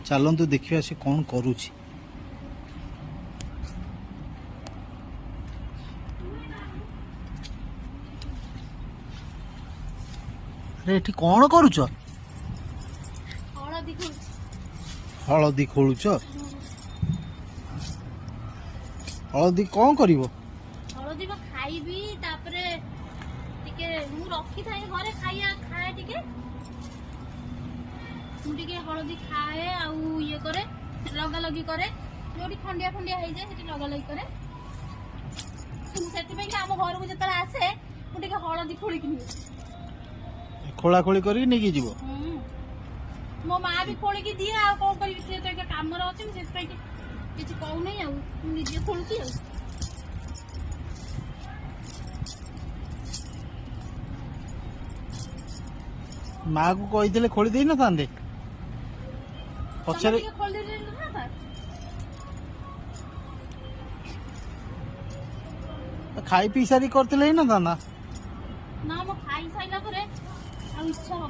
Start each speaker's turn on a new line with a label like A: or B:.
A: चलतु देखिए से कौन करुछि। अरे एठी कौन करुछ? हलदी खोलुछ? हलदी कौन करिवो?
B: हलदी खाइबी तापरे टिके मु रखी थाई घरे खाइया खाए टिके मु टिके हलदी खाए आउ ये करे लगा लगी करे जोटी खंडिया खंडिया हे जाय सेठी लगा लगी करे सेठी पे हम घर को जतला आसे मु टिके हलदी खोली कि
A: खोला खोली करी नेकी जीवो।
B: मो माँ भी खोली की दिए आ कौन करी से तो काम रे अछि से पे किछि कहू नै आ निजे खोलती आ
A: माँ को कही खोली दे न थांदे पछरे
B: खोल दे ना
A: खाई पी सारी करते ही न था ना
B: ना मो खाई साइला करे आ इच्छा हो